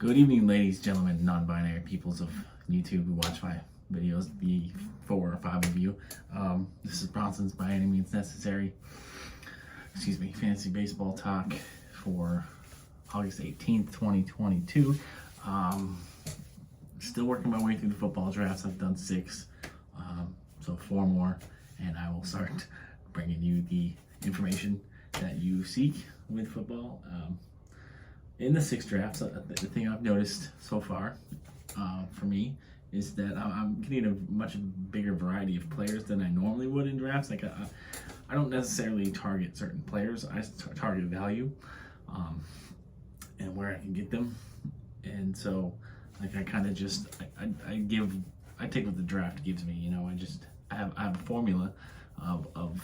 Good evening, ladies, gentlemen, non-binary peoples of YouTube who watch my videos, the 4 or 5 of you. This is Bronson's By Any Means Necessary, fantasy baseball talk for August 18th, 2022. Still working my way through the football drafts. I've done 6, so 4 more, and I will start bringing you the information that you seek with football. In the 6 drafts, the thing I've noticed so far for me is that I'm getting a much bigger variety of players than I normally would in drafts. Like I don't necessarily target certain players. I target value and where I can get them. And so, like, I kind of just I take what the draft gives me. You know, I have a formula of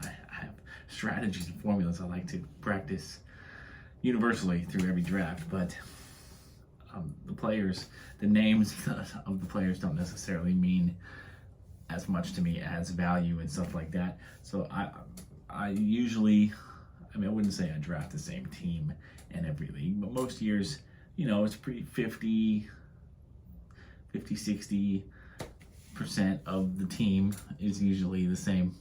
I have strategies and formulas I like to practice universally through every draft, but the names of the players don't necessarily mean as much to me as value and stuff like that. So I usually, I wouldn't say I draft the same team in every league, but most years, it's pretty 60% of the team is usually the same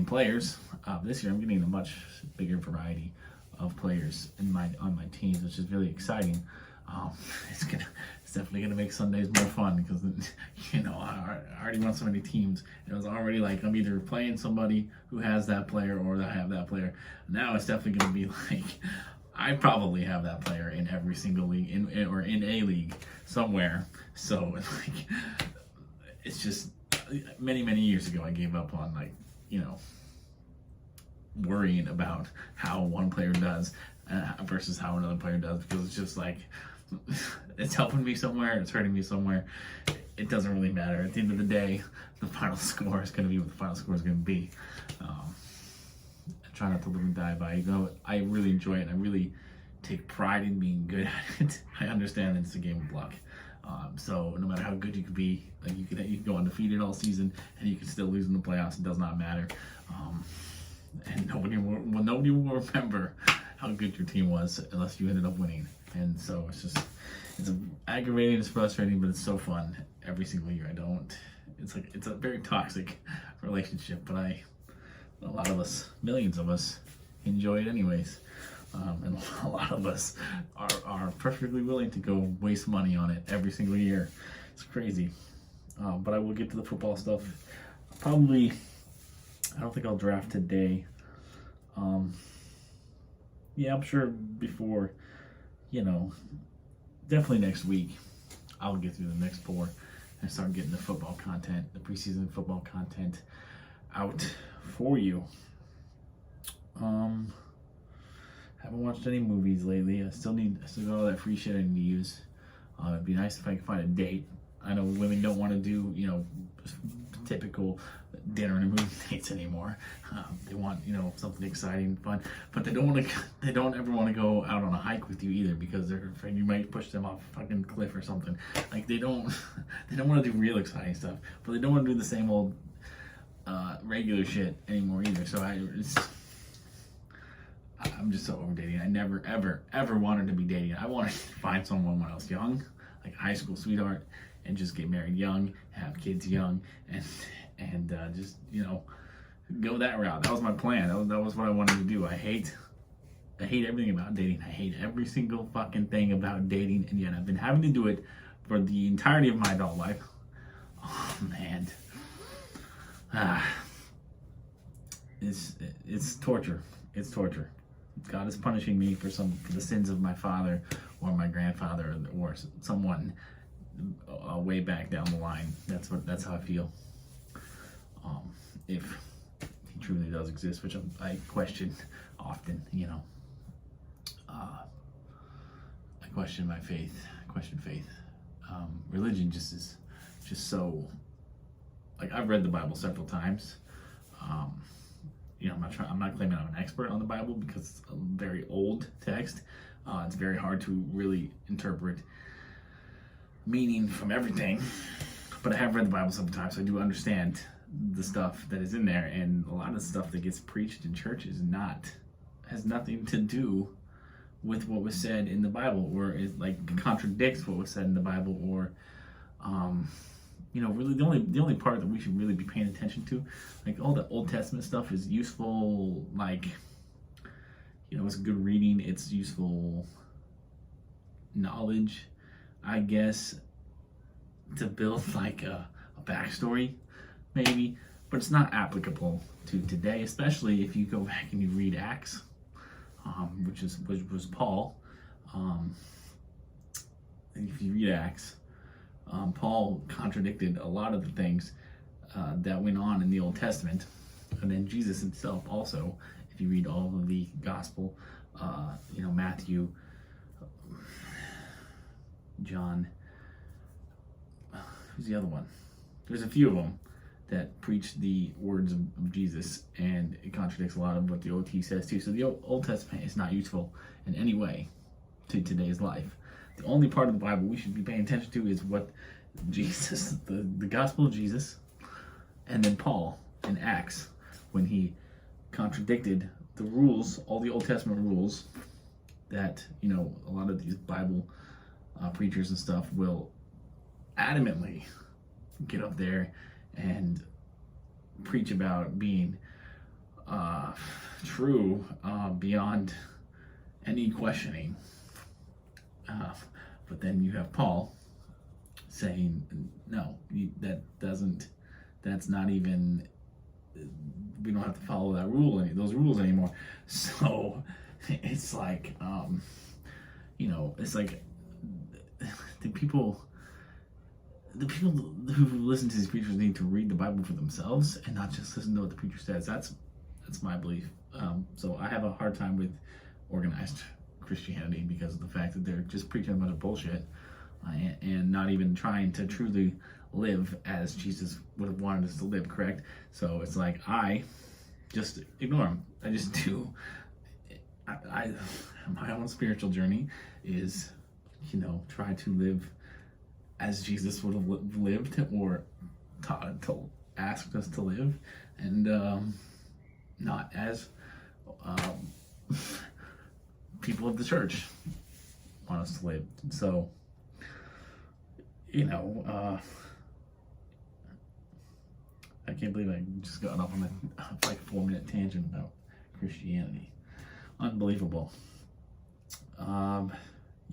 players. This year I'm getting a much bigger variety of players on my teams, which is really exciting. It's definitely gonna make Sundays more fun because I already run so many teams. It was already like I'm either playing somebody who has that player or I have that player. Now it's definitely gonna be like I probably have that player in every single league or in a league somewhere. So it's just many years ago I gave up on worrying about how one player does versus how another player does, because it's just like it's helping me somewhere, it's hurting me somewhere. It doesn't really matter. At the end of the day, the final score is going to be what the final score is going to be. I try not to live and die by it. I really enjoy it, and I really take pride in being good at it. I understand that it's a game of luck. So no matter how good you could be, like you could go undefeated all season and you could still lose in the playoffs. It does not matter. And nobody will remember how good your team was unless you ended up winning. And so it's aggravating, it's frustrating, but it's so fun every single year. It's a very toxic relationship, but a lot of us, millions of us, enjoy it anyways. And a lot of us are perfectly willing to go waste money on it every single year. It's crazy. But I will get to the football stuff. I don't think I'll draft today. I'm sure before, definitely next week, I'll get through the next 4 and start getting the football content, the preseason football content out for you. Haven't watched any movies lately. I still got all that free shit I need to use. It'd be nice if I could find a date. I know women don't want to do, typical dinner and movie dates anymore. They want, something exciting, fun, but they don't ever want to go out on a hike with you either, because they're afraid you might push them off a fucking cliff or something. Like they don't want to do real exciting stuff, but they don't want to do the same old regular shit anymore either. So I'm just so over dating. I never ever wanted to be dating. I wanted to find someone when I was young, like a high school sweetheart, and just get married young, have kids young, and just go that route. That was my plan. That was what I wanted to do. I hate everything about dating. I hate every single fucking thing about dating, and yet I've been having to do it for the entirety of my adult life. Oh man, it's torture. It's torture. God is punishing me for the sins of my father or my grandfather or someone way back down the line. That's how I feel. If he truly does exist, which I question often, I question my faith. I question faith. Religion is so, like, I've read the Bible several times. I'm not claiming I'm an expert on the Bible because it's a very old text. It's very hard to really interpret meaning from everything, but I have read the Bible several times, so I do understand the stuff that is in there, and a lot of stuff that gets preached in churches has nothing to do with what was said in the Bible, or it like contradicts what was said in the Bible, or really the only part that we should really be paying attention to, like all the Old Testament stuff is useful, like it's good reading, it's useful knowledge, I guess, to build like a backstory, maybe, but it's not applicable to today, especially if you go back and you read Acts, which was Paul. If you read Acts, Paul contradicted a lot of the things that went on in the Old Testament, and then Jesus himself also. If you read all of the gospel, Matthew, John, who's the other one? There's a few of them that preach the words of Jesus, and it contradicts a lot of what the OT says too. So the Old Testament is not useful in any way to today's life. The only part of the Bible we should be paying attention to is what Jesus, the gospel of Jesus, and then Paul in Acts, when he contradicted the rules, all the Old Testament rules that, a lot of these Bible preachers and stuff will adamantly get up there and preach about being true beyond any questioning. But then you have Paul saying, no, that's not even, we don't have to follow those rules anymore. So it's like, it's like the people who listen to these preachers need to read the Bible for themselves and not just listen to what the preacher says. That's my belief. So I have a hard time with organized Christianity because of the fact that they're just preaching a bunch of bullshit and not even trying to truly live as Jesus would have wanted us to live, correct? So it's like I just ignore them. I just do. My own spiritual journey is, try to live as Jesus would have lived or asked us to live, and not as people of the church want us to live. So, I can't believe I just got off on a 4-minute tangent about Christianity. Unbelievable.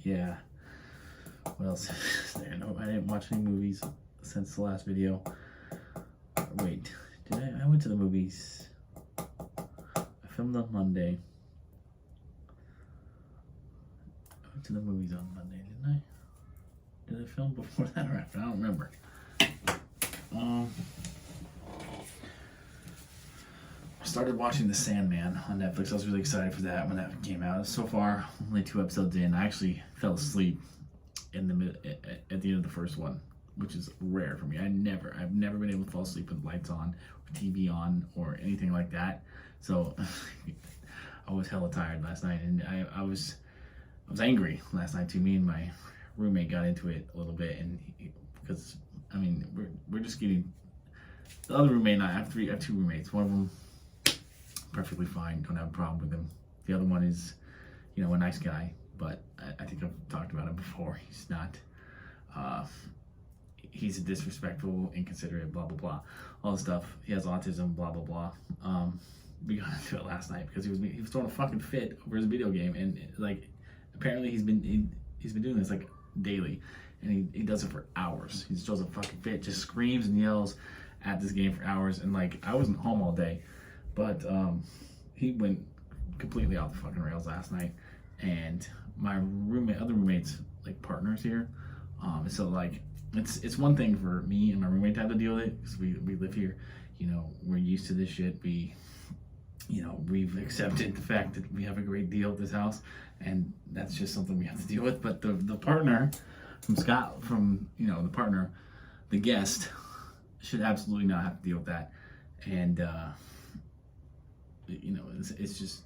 Yeah. What else is there? No, I didn't watch any movies since the last video. Wait, did I? I went to the movies. I filmed on Monday. I went to the movies on Monday, didn't I? Did I film before that or after? I don't remember. I started watching The Sandman on Netflix. I was really excited for that when that came out. So far, only 2 episodes in. I actually fell asleep at the end of the first one, which is rare for me. I've never been able to fall asleep with lights on, or TV on, or anything like that. So I was hella tired last night, and I was angry last night too. Me and my roommate got into it a little bit, and because we're just getting, the other roommate and I have 2 roommates. One of them perfectly fine, don't have a problem with him. The other one is, a nice guy, but I think I've talked about him before. He's not, he's a disrespectful, inconsiderate, blah, blah, blah, all this stuff. He has autism, blah, blah, blah. We got into it last night because he was throwing a fucking fit over his video game, and apparently he's been doing this daily, and he does it for hours. He just throws a fucking fit, just screams and yells at this game for hours, and I wasn't home all day, but he went completely off the fucking rails last night, and my other roommates, partners here, so it's one thing for me and my roommate to have to deal with it because we live here, we're used to this shit. We've accepted the fact that we have a great deal at this house, and that's just something we have to deal with. But the partner from Scott, the partner, the guest, should absolutely not have to deal with that. And it's just,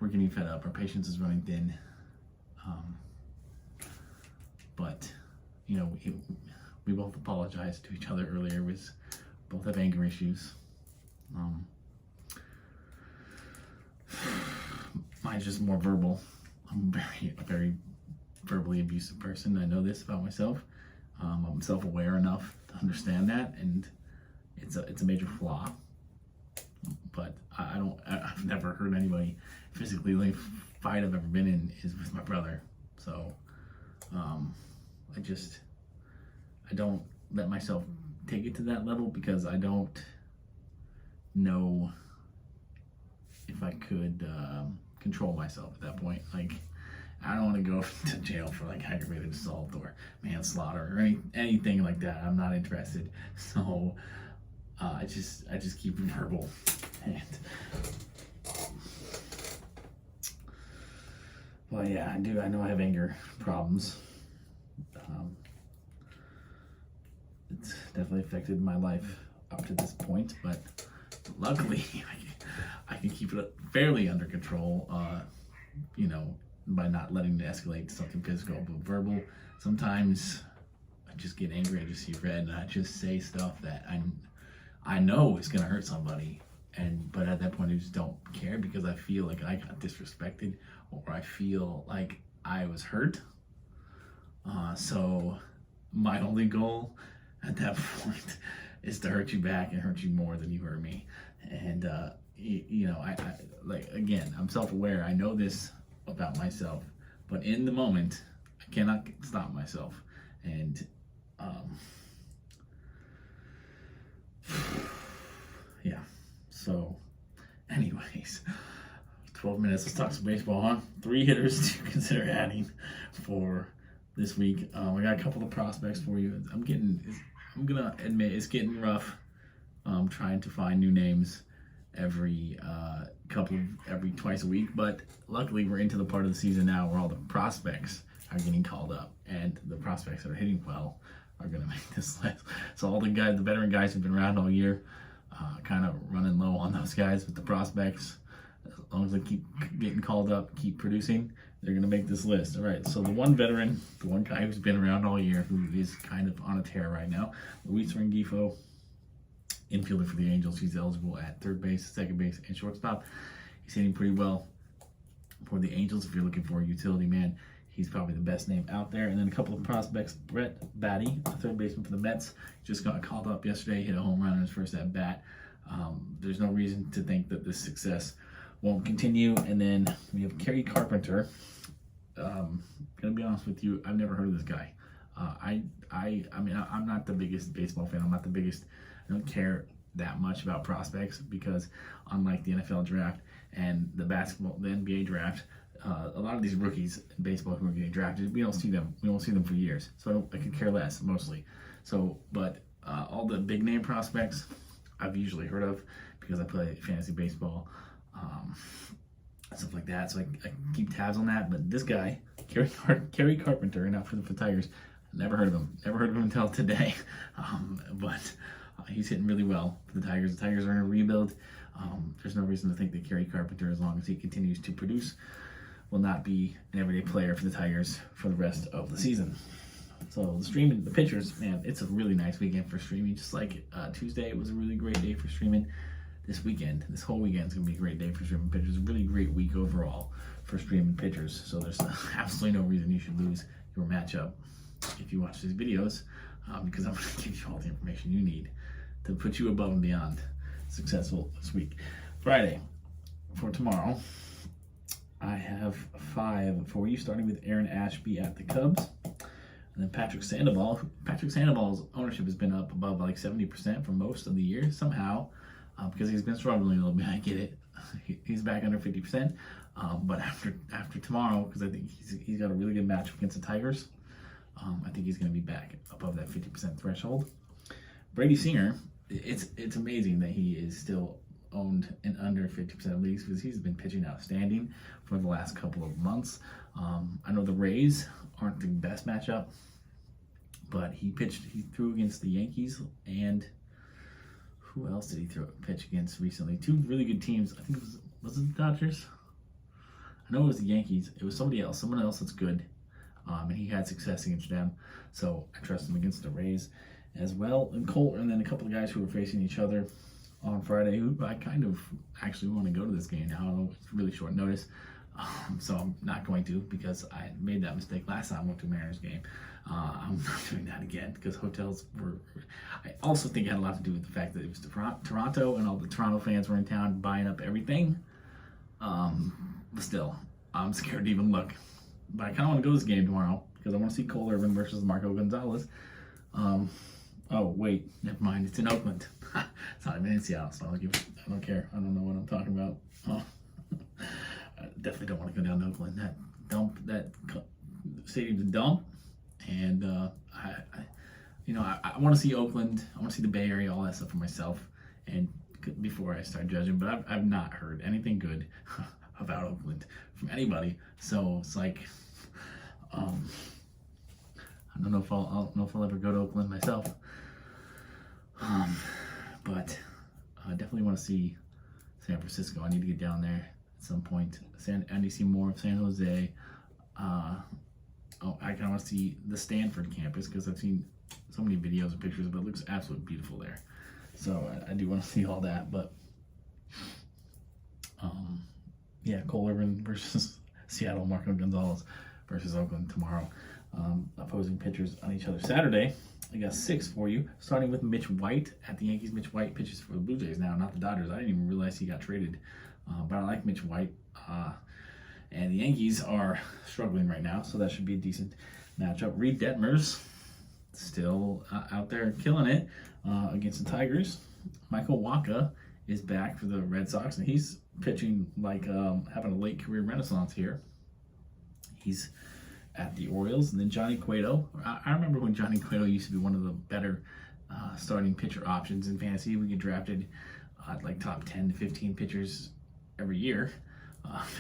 we're getting fed up. Our patience is running thin. But we both apologized to each other earlier. We both have anger Mine's just more verbal. I'm a very verbally abusive person. I know this about myself. I'm self-aware enough to understand that, and it's a major flaw. But I've never hurt anybody physically. The only fight I've ever been in is with my brother. So I don't let myself take it to that level, because I don't know if I could control myself at that point. Like, I don't want to go to jail for like aggravated assault or manslaughter or anything like that. I'm not interested. So I just keep it verbal. And well, yeah, I know I have anger problems. It's definitely affected my life up to this point, but luckily I can keep it fairly under control, by not letting it escalate to something physical. But verbal, sometimes I just get angry, I just see red, and I just say stuff that I know is gonna hurt somebody, but at that point I just don't care, because I feel like I got disrespected, or I feel like I was hurt. So my only goal at that point is to hurt you back and hurt you more than you hurt me. And I again, I'm self-aware. I know this about myself, but in the moment I cannot stop myself. And yeah, so anyways, 12 minutes, let's talk some baseball, huh? 3 hitters to consider adding for this week. I got a couple of prospects for you. I'm gonna admit it's getting rough. Trying to find new names every twice a week, but luckily we're into the part of the season now where all the prospects are getting called up, and the prospects that are hitting well are gonna make this list. So all the veteran guys who've been around all year, kind of running low on those guys, but the prospects, as long as they keep getting called up, keep producing, they're going to make this list. All right, so the one veteran, the one guy who's been around all year, who is kind of on a tear right now, Luis Rengifo, infielder for the Angels. He's eligible at third base, second base, and shortstop. He's hitting pretty well for the Angels. If you're looking for a utility man, he's probably the best name out there. And then a couple of prospects. Brett Batty, a third baseman for the Mets, just got called up yesterday, hit a home run on his first at bat. There's no reason to think that this success won't continue. And then we have Kerry Carpenter. Gonna be honest with you, I've never heard of this guy. I mean, I'm not the biggest baseball fan. I don't care that much about prospects, because unlike the NFL draft and the NBA draft, a lot of these rookies in baseball who are getting drafted, we don't see them for years. So I could care less mostly. So, but all the big name prospects I've usually heard of, because I play fantasy baseball, stuff like that. So I keep tabs on that. But this guy, Kerry Carpenter, and for the Tigers, never heard of him. Never heard of him until today. But he's hitting really well for the Tigers. The Tigers are in a rebuild. There's no reason to think that Kerry Carpenter, as long as he continues to produce, will not be an everyday player for the Tigers for the rest of the season. So the pitchers, man, it's a really nice weekend for streaming. Just like Tuesday, it was a really great day for streaming. This whole weekend is going to be a great day for streaming pitchers. A really great week overall for streaming pitchers. So there's absolutely no reason you should lose your matchup if you watch these videos, because I'm going to give you all the information you need to put you above and beyond successful this week. Friday, for tomorrow, I have 5 for you, starting with Aaron Ashby at the Cubs. And then Patrick Sandoval. Patrick Sandoval's ownership has been up above like 70% for most of the year somehow, because he's been struggling a little bit. I get it. He's back under 50%. But after tomorrow, because I think he's got a really good match against the Tigers, I think he's going to be back above that 50% threshold. Brady Singer, it's amazing that he is still owned in under 50% of leagues, because he's been pitching outstanding for the last couple of months. I know the Rays aren't the best matchup, but he threw against the Yankees, and who else did he pitch against recently? 2 really good teams. I think it was it the Dodgers? I know it was the Yankees. It was someone else that's good, and he had success against them, so I trust him against the Rays as well. And then a couple of guys who were facing each other on Friday, who I kind of actually want to go to this game now. I know it's really short notice. So I'm not going to, because I made that mistake last time I went to a Mariners game. I'm not doing that again, because hotels were. I also think it had a lot to do with the fact that it was Toronto, and all the Toronto fans were in town buying up everything. But still, I'm scared to even look. But I kind of want to go to this game tomorrow, because I want to see Cole Irvin versus Marco Gonzalez. Oh wait, never mind. It's in Oakland. It's not even in Seattle, so I don't care. I don't know what I'm talking about. I definitely don't want to go down to Oakland. That stadium's a dump, and I want to see Oakland. I want to see the Bay Area, all that stuff for myself, and before I start judging. But I've not heard anything good about Oakland from anybody. So it's like, I don't know if I'll ever go to Oakland myself. But I definitely want to see San Francisco. I need to get down there at some point. I need to see more of San Jose. I kind of want to see the Stanford campus, because I've seen so many videos and pictures, but it looks absolutely beautiful there. So I do want to see all that. But yeah, Cole Irvin versus Seattle, Marco Gonzalez versus Oakland tomorrow. Opposing pitchers on each other. Saturday, I got 6 for you, starting with Mitch White at the Yankees. Mitch White pitches for the Blue Jays now, not the Dodgers. I didn't even realize he got traded, but I like Mitch White. And the Yankees are struggling right now, so that should be a decent matchup. Reed Detmers still out there killing it against the Tigers. Michael Wacha is back for the Red Sox, and he's pitching like having a late career renaissance here. He's at the Orioles. And then Johnny Cueto. I remember when Johnny Cueto used to be one of the better starting pitcher options in fantasy. We get drafted like top 10 to 15 pitchers every year.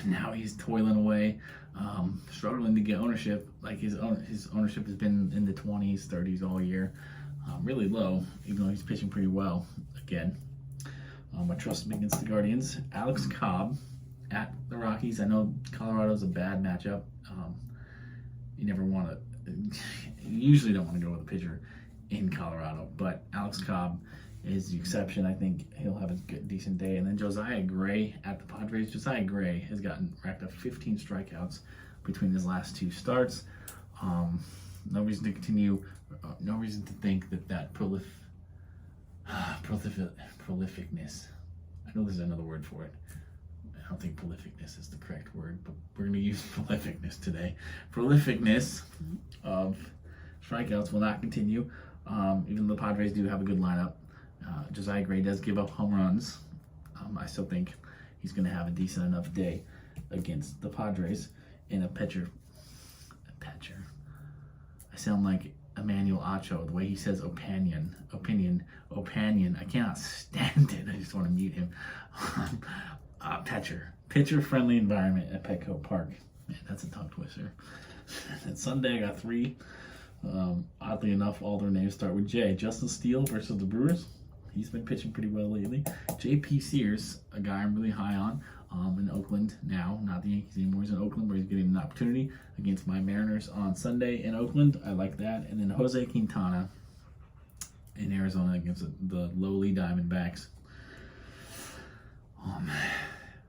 Now he's toiling away, struggling to get ownership. Like his ownership has been in the 20s, 30s all year. Really low, even though he's pitching pretty well again. I trust him against the Guardians. Alex Cobb at the Rockies. I know Colorado's a bad matchup. You never want to, you usually don't want to go with a pitcher in Colorado, but Alex Cobb is the exception. I think he'll have a decent day. And then Josiah Gray at the Padres. Josiah Gray has racked up 15 strikeouts between his last 2 starts. No reason to continue. No reason to think that prolificness. I know there's another word for it. I don't think prolificness is the correct word, but we're going to use prolificness today. Prolificness of strikeouts will not continue, even though the Padres do have a good lineup. Josiah Gray does give up home runs. I still think he's going to have a decent enough day against the Padres in a pitcher. I sound like Emmanuel Acho, the way he says opinion. I cannot stand it. I just want to mute him. Pitcher-friendly environment at Petco Park. Man, that's a tongue twister. And Sunday I got 3. Oddly enough, all their names start with J. Justin Steele versus the Brewers. He's been pitching pretty well lately. J.P. Sears, a guy I'm really high on, in Oakland now, not the Yankees anymore. He's in Oakland, where he's getting an opportunity against my Mariners on Sunday in Oakland. I like that. And then Jose Quintana in Arizona against the lowly Diamondbacks.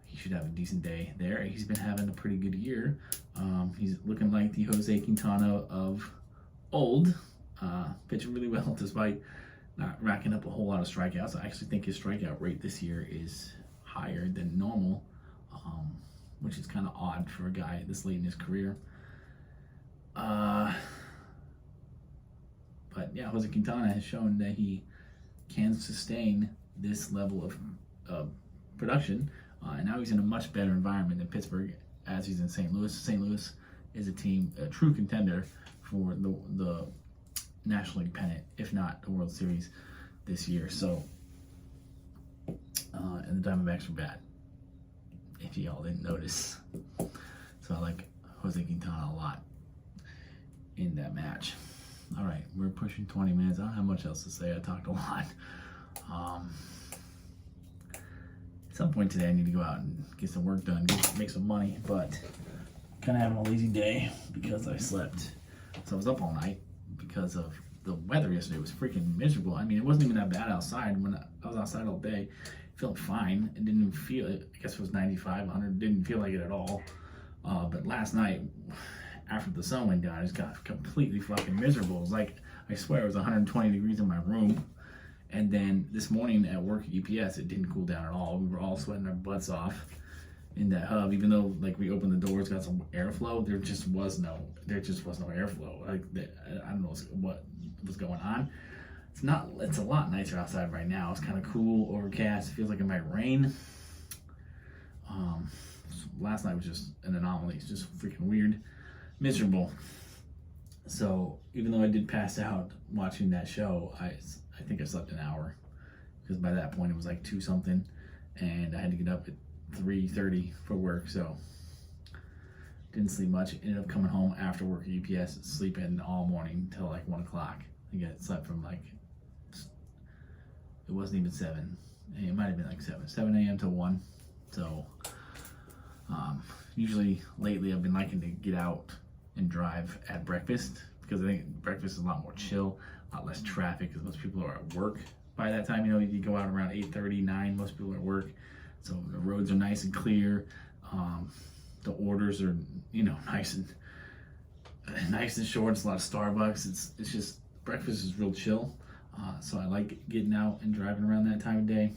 He should have a decent day there. He's been having a pretty good year. He's looking like the Jose Quintana of old, pitching really well despite not racking up a whole lot of strikeouts. I actually think his strikeout rate this year is higher than normal, which is kind of odd for a guy this late in his career. But yeah, Jose Quintana has shown that he can sustain this level of production, and now he's in a much better environment than Pittsburgh, as he's in St. Louis. St. Louis is a true contender for the National League pennant, if not the World Series this year. So, and the Diamondbacks are bad, if y'all didn't notice. So I like Jose Quintana a lot in that match. All right, we're pushing 20 minutes. I don't have much else to say. I talked a lot. At some point today, I need to go out and get some work done, make some money, but kind of having a lazy day because I slept. So I was up all night because of the weather yesterday. It was freaking miserable. I mean, it wasn't even that bad outside. When I was outside all day, it felt fine. It didn't even feel it. I guess it was 95, 100. Didn't feel like it at all. But last night, after the sun went down, I just got completely fucking miserable. It was like, I swear it was 120 degrees in my room. And then this morning at work at UPS, it didn't cool down at all. We were all sweating our butts off in that hub, even though like we opened the doors, got some airflow. There just was no airflow. Like I don't know what was going on. It's a lot nicer outside right now. It's kind of cool, overcast. It feels like it might rain. Last night was just an anomaly. It's just freaking weird, miserable. So even though I did pass out watching that show, I think I slept an hour, because by that point it was like 2 something, and I had to get up at 3:30 for work. So didn't sleep much. Ended up coming home after work at UPS, sleeping all morning till like 1 o'clock. I think I slept from like, it wasn't even 7. It might have been like 7 a.m. to 1. So usually lately I've been liking to get out and drive at breakfast, because I think breakfast is a lot more chill, a lot less traffic, because most people are at work by that time. You know, you go out around 8:30, 9, most people are at work. So the roads are nice and clear. The orders are, you know, nice and short. It's a lot of Starbucks. It's just, breakfast is real chill. So I like getting out and driving around that time of day.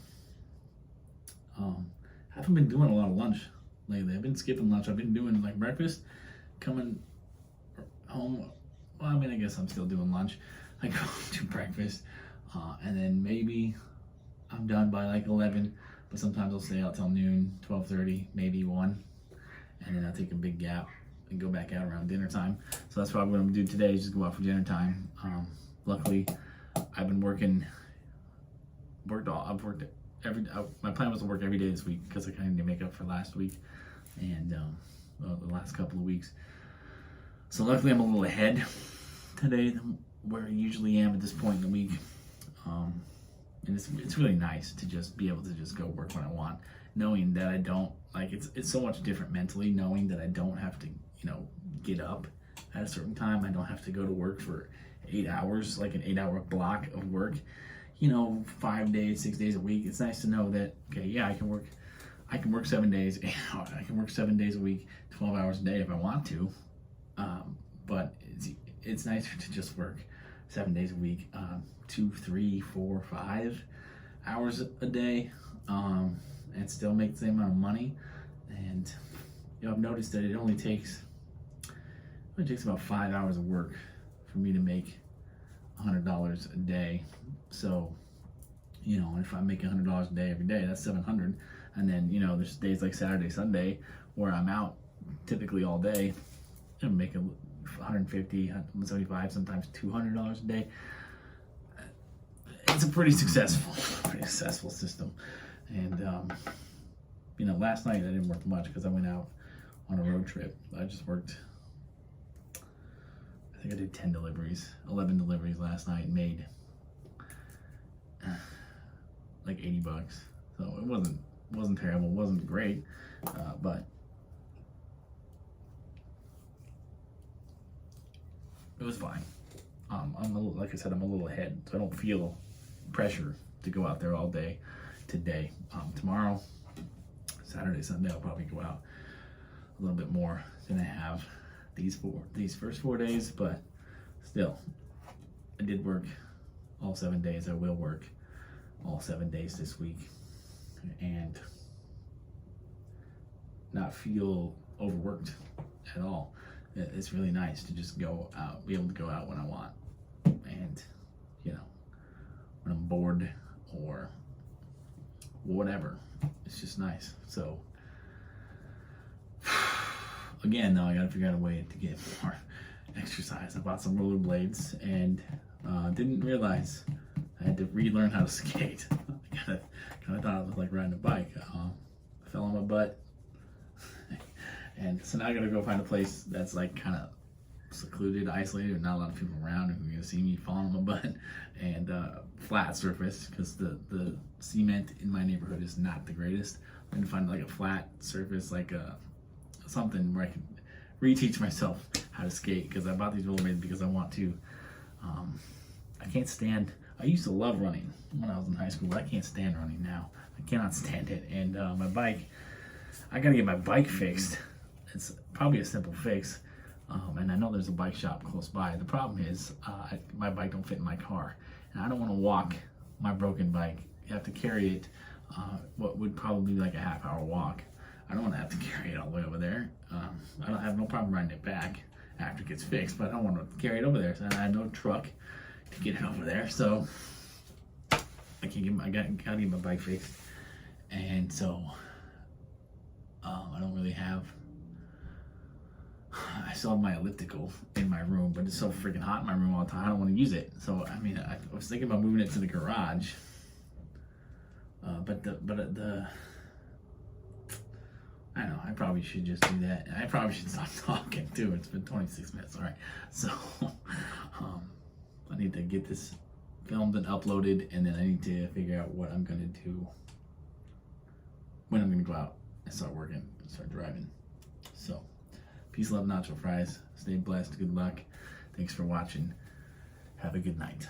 I haven't been doing a lot of lunch lately. I've been skipping lunch. I've been doing like breakfast, coming home. Well, I mean, I guess I'm still doing lunch. I go to breakfast, and then maybe I'm done by like 11, but sometimes I'll stay out till noon, 12:30, maybe 1, and then I'll take a big gap and go back out around dinner time. So that's what I'm going to do today, is just go out for dinner time. Luckily, I've been my plan was to work every day this week, because I kind of need to make up for last week and the last couple of weeks. So luckily I'm a little ahead today than where I usually am at this point in the week. And it's really nice to just be able to just go work when I want, knowing that I don't, like, it's so much different mentally, knowing that I don't have to, you know, get up at a certain time. I don't have to go to work for 8 hours, like an 8-hour block of work, you know, 5 days, 6 days a week. It's nice to know that, okay, yeah, I can work 7 days, I can work 7 days a week, 12 hours a day if I want to. But it's nicer to just work 7 days a week, 2, 3, 4, 5 hours a day, and still make the same amount of money. And you know, I've noticed that it only takes about 5 hours of work for me to make $100 a day. So, you know, if I make $100 a day every day, that's $700. And then, you know, there's days like Saturday, Sunday where I'm out typically all day and make $150, $175, sometimes $200 a day. It's a pretty successful system. And you know, last night I didn't work much because I went out on a road trip. I just worked, I think I did 11 deliveries last night, and made like $80. So it wasn't terrible, it wasn't great, but it was fine. Like I said, I'm a little ahead, so I don't feel pressure to go out there all day today. Tomorrow, Saturday, Sunday, I'll probably go out a little bit more than I have these first 4 days, but still, I did work all 7 days. I will work all 7 days this week and not feel overworked at all. It's really nice to just go out, be able to go out when I want, and you know, when I'm bored or whatever, it's just nice. So again, though, I gotta figure out a way to get more exercise. I bought some rollerblades and didn't realize I had to relearn how to skate. I kind of thought it was like riding a bike. I fell on my butt. And so now I gotta go find a place that's like kind of secluded, isolated, not a lot of people around who are gonna see me falling on my butt, and flat surface, because the cement in my neighborhood is not the greatest. I'm gonna find like a flat surface, like something where I can reteach myself how to skate, because I bought these rollerblades because I want to. I can't stand. I used to love running when I was in high school, but I can't stand running now. I cannot stand it. And my bike, I gotta get my bike fixed. It's probably a simple fix. And I know there's a bike shop close by. The problem is my bike don't fit in my car, and I don't want to walk my broken bike. You have to carry it what would probably be like a half-hour walk. I don't want to have to carry it all the way over there. I don't have no problem riding it back after it gets fixed, but I don't want to carry it over there. So I have no truck to get it over there, so I can't get gotta get my bike fixed, and so I don't really have. I still have my elliptical in my room, but it's so freaking hot in my room all the time. I don't want to use it. So I mean, I was thinking about moving it to the garage, but I don't know. I probably should just do that. I probably should stop talking too. It's been 26 minutes. All right, so I need to get this filmed and uploaded, and then I need to figure out what I'm gonna do when I'm gonna go out and start working and start driving. So. Peace, love, nacho fries. Stay blessed. Good luck. Thanks for watching. Have a good night.